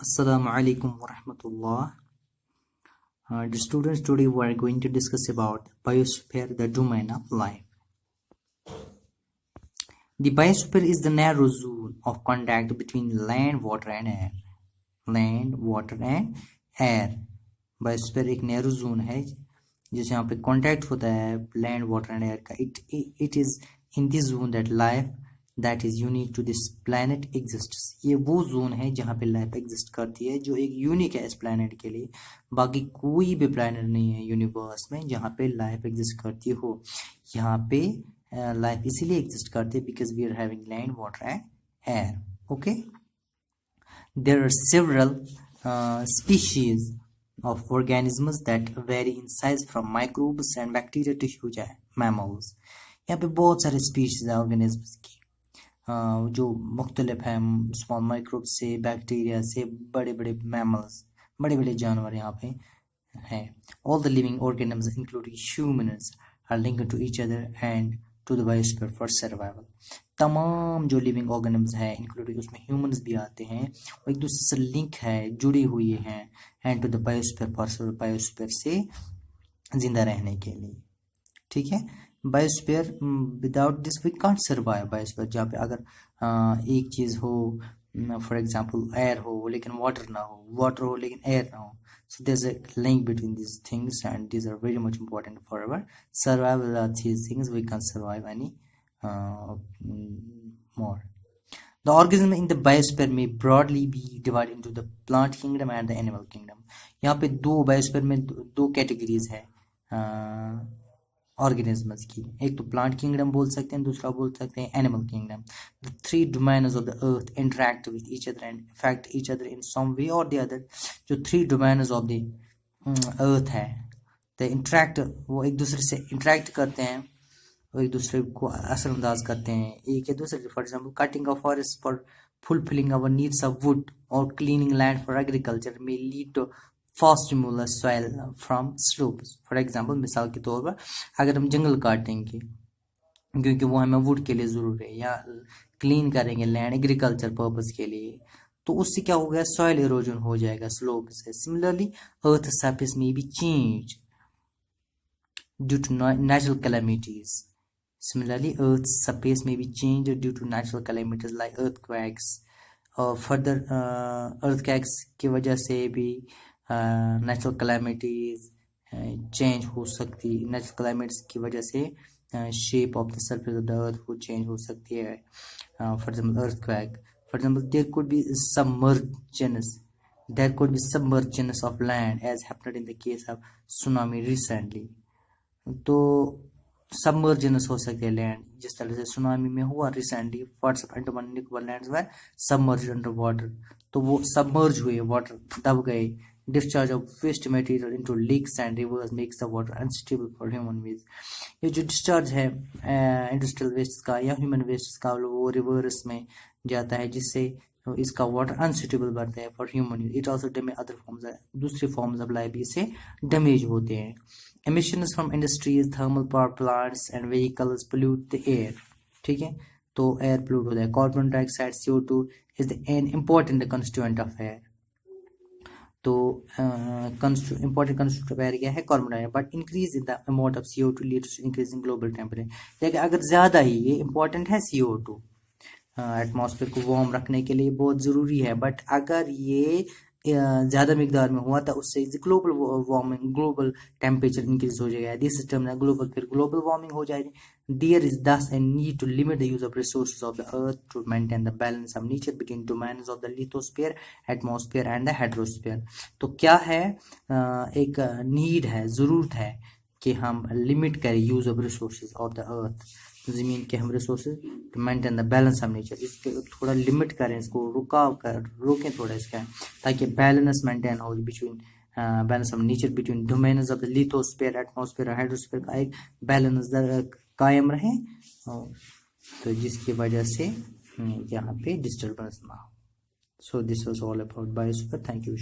Assalamu alaikum wa rahmatullah. The students, today we are going to discuss about biosphere, the domain of life. The biosphere is the narrow zone of contact between land, water and air. Land, water and air. Biosphere एक narrow zone है जिसे यहाँ पे contact होता है land, water and air का. It is in this zone that life that is unique to this planet exists. ये वो जोन है जहाँ पे लाइफ एग्जिस्ट करती है जो एक यूनिक है इस प्लानट के लिए. बाकी कोई भी प्लानट नहीं है यूनिवर्स में जहाँ पे लाइफ एग्जिस्ट करती हो. यहाँ पे लाइफ इसीलिए एग्जिस्ट करती है because we are having land, water and air. Okay, there are several species of organisms that vary in size from microbes and bacteria to huge mammals. यहाँ पे बहुत सारे स्पीशीज है ऑर्गेनिज्म्स की जो मुख्तलिफ हैं, स्मॉल माइक्रोब से बैक्टीरिया से बड़े बड़े मैमल्स, बड़े बड़े जानवर यहाँ पे हैं. All the living organisms including humans are linked to each other and to the biosphere for survival. तमाम जो लिविंग ऑर्गेनिज्म्स हैं इंक्लूडिंग उसमें ह्यूमन्स भी आते हैं और एक दूसरे से लिंक है, जुड़े हुए हैं and to the biosphere for biosphere से जिंदा रहने के लिए. ठीक है, biosphere without this we can't survive. Biosphere जहाँ पे अगर एक चीज़ हो, फॉर एग्जांपल एयर हो लेकिन वाटर ना हो, वाटर हो लेकिन एयर ना हो, so there's a link between these things and these are very much important for our survival. These things we can't survive any more. The organism in the biosphere may broadly be divided into the plant kingdom and the animal kingdom. यहाँ पे दो biosphere में दो categories है organisms की. एक तो plant kingdom बोल सकते हैं, दूसरा बोल सकते हैं animal kingdom. The three domains of the earth interact with each other and affect each other in some way और द अदर. जो three domains of the earth है द इंटरेक्ट, वो एक दूसरे से इंटरेक्ट करते हैं और एक दूसरे को असरअंदाज करते हैं एक या दूसरे. For example cutting of forest for fulfilling our needs of wood और क्लीनिंग लैंड फॉर एग्रीकल्चर में lead to fast removal soil from slopes. For example मिसाल के तौर पर अगर हम जंगल काटेंगे क्योंकि वो हमें वुड के लिए ज़रूर है, या क्लीन करेंगे लैंड एग्रीकल्चर पर्पस के लिए, तो उससे क्या हो गया, सॉइल इरोजन हो जाएगा स्लोप से. सिमिलरली अर्थ सरफेस में भी change due to natural calamities. Similarly, Earth's surface may be changed due to natural calamities like earthquakes. और further earthquakes की वजह से भी नेचुरल कैलेमिटीज चेंज हो सकती. नेचुरल कैलेमिटीज की वजह से shape of the surface of the earth वो चेंज हो सकती है. For example earthquake, for example there could be submergence of land as happened in the case of tsunami recently. तो सबमर्जेंस हो सकते हैं लैंड, जिस तरह से सुनामी में हुआ recently. Parts of Andaman Nicobar lands were submerged under water, तो वो सबमर्ज हुए, वाटर दब गए. Discharge of waste material into lakes and rivers makes the water unstable for human beings. ये जो डिस्चार्ज है इंडस्ट्रियल वेस्ट का या ह्यूमन वेस्ट का, वो रिवर्स में जाता है जिससे इसका वाटर अनसुटेबल बनता है for human use. It also damage other forms, दूसरे फॉर्म्स ऑफ लाइफ इससे डैमेज होते हैं. Emissions from industries, thermal power plants and vehicles pollute the air. ठीक है, तो एयर पोल्यूट होता है. Carbon dioxide CO2 is an important constituent of air. तो important constituent of air क्या है, carbon dioxide. But increase in the amount of CO2 leads to increase in global temperature. लेकिन अगर ज़्यादा ही, ये इंपॉर्टेंट है CO2 एटमॉस्फेयर को warm रखने के लिए बहुत ज़रूरी है, बट अगर ये ज़्यादा मिकदार में हुआ था उससे global warming, global temperature increase हो जाएगा. दिस सिस्टम ना ग्लोबल, फिर ग्लोबल वार्मिंग हो जाएगी. There is thus a need to limit the use of resources of the earth to maintain the balance of nature between domains of the lithosphere, atmosphere and the hydrosphere. तो क्या है, एक need है, ज़रूरत है कि हम लिमिट करें use of resources of the earth, ज़मीन के हम resources, to maintain the balance of nature. इसको थोड़ा लिमिट करें, इसको रोकें थोड़ा इसका, ताकि बैलेंस मेंटेन हो between balance of nature between domains of the lithosphere, atmosphere और हाइड्रोस्फीयर का एक बैलेंस कायम रहे, तो जिसकी वजह से यहाँ पे डिस्टर्बेंस ना हो. So this was all about biosphere. Thank you.